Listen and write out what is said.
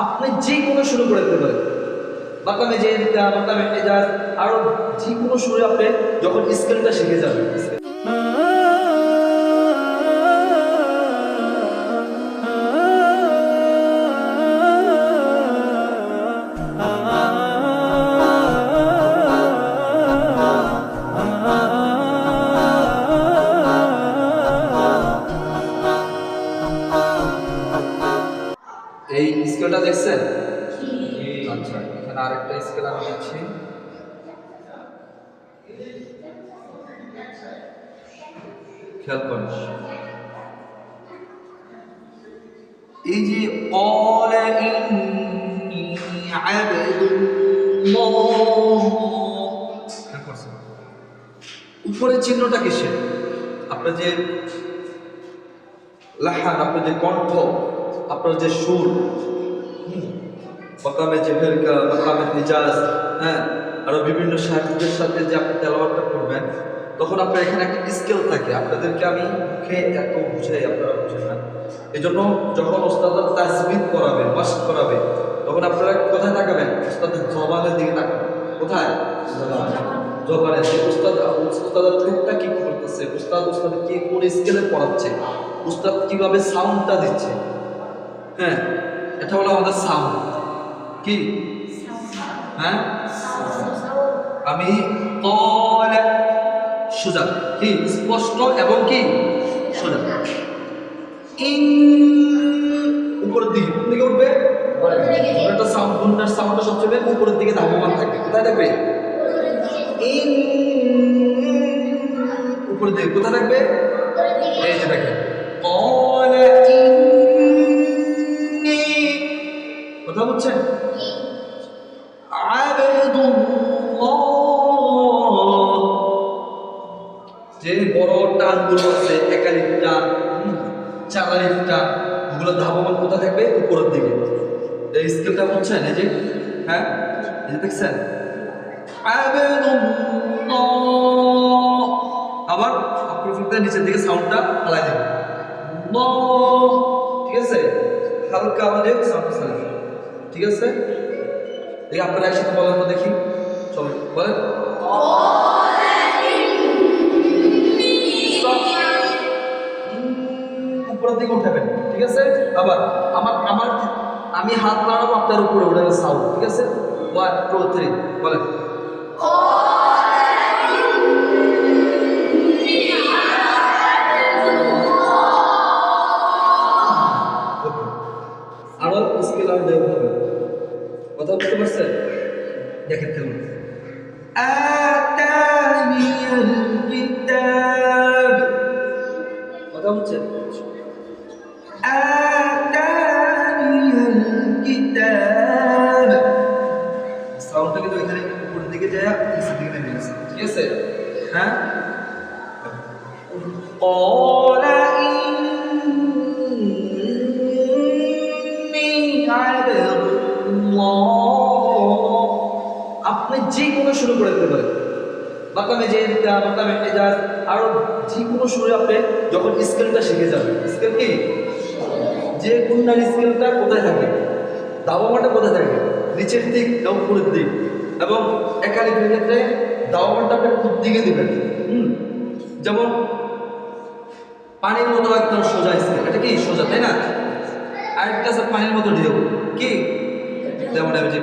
আপনি যে কোনো সুরে পড়ে দিতে পারেন। মাকামে জেদা, মাকামে ইজাজ, আরো যে কোনো সুরে আপনি যখন স্কেলটা শিখে যাবেন। এই স্কেলটা দেখছেন? আচ্ছা, এখানে আরেকটা স্কেল আমি দিচ্ছি। খেয়াল করেন, এই যে ক্বালা ইন্নী আবদুল্লাহ, খেয়াল করছেন উপরের চিহ্নটা কিসের? আপনার যে লাহান, আপনার যে কণ্ঠ, আপনার যে সুর, মাকামে জেহেরকা, মাকামে ইজাজ, হ্যাঁ, আরো বিভিন্ন সাহিত্যের সাথে যে আপনি তেলাওয়াতটা করবেন, তখন আপনার এখানে একটা স্কেল থাকে। আপনাদেরকে আমি মুখে এত বুঝাই, আপনারা বুঝেন না। এই জন্য যখন ওস্তাদরা তাজবিদ করাবে, মাস্ক করাবে, তখন আপনারা কোথায় তাকাবেন? ওস্তাদের জবানের দিকে তাকাবেন। কোথায়? জবানের। ওস্তাদের ঠোঁটটা কি করতেছে, ওস্তাদ কি কোন স্কেলে পড়াচ্ছে, ওস্তাদ কিভাবে সাউন্ডটা দিচ্ছে। হ্যাঁ, এটা হলো আমাদের সাউন্ড। কি? হ্যাঁ, আমি ক্বালা সোজা, কি স্পষ্ট এবং কি সোজা। ইন উপরের দিকে, কোন দিকে উঠবে? একটা সাউন্ড, গুণটার সাউন্ডটা সবচেয়ে উপরের দিকে ধাবমান থাকবে। কোথায় থাকবে? ইন উপরের দিকে। কোথায় থাকবে? এই যে দেখেন, ক্বালা ইন্নী, কথা বলছেন? যে বড় টানগুলো আছে, একালিক টান, চালালিক টান, ওগুলো ধাবমান কোথায় থাকবে? উপরের দিকে। এই স্কেলটা বুঝছেন? এই যে, হ্যাঁ, এই যে দেখছেন, আবার নিচের দিকে সাউন্ডটা হালাই দেবে। ঠিক আছে, হালকা আমাদের সাউন্ড চালাবে। ঠিক আছে, দেখি আপনারা একসাথে বলেন তো, দেখি সবাই বলেন। উপরের দিকে উঠাবেন। ঠিক আছে, আবার আমি হাত নাড়াবো, আপনার উপরে উঠাবেন সাউন্ড। ঠিক আছে, 1 2 3 বলেন। আরো স্কেল আর দেওয়া হবে। কথা বুঝতে পারছেন? দেখেন কেমন আতানিয়াল কিতাব, কথা বুঝছেন? আতানিয়াল কিতাব, সাউন্ডটা কিন্তু এখানে উপরের দিকে যায়, নিচের দিকে নেমে গেছে। ঠিক আছে, হ্যাঁ। ক্বালা ইন্নী আবদুল্লাহ, আপনি যে কোনো সুরে পড়ে দিতে পারেন। মাকামে জেদা, মাকামে ইজাজ, আরো যে কোনো সুরে আপনি যখন স্কেলটা শিখে যাবেন। স্কেল কি? যে গুণার স্কেলটা কোথায় থাকে, দাওয়ামানটা কোথায় থাকে, নিচের দিক না উপরের দিক, এবং একালিকের ক্ষেত্রে দাওয়ামানটা আপনি কোন দিকে দিবেন। যেমন পানির মতো একদম সোজা স্কেল, এটা কি সোজা, তাই না? আরেকটা আছে পানির মতো ঢেউ, কি? যেমন আমি যে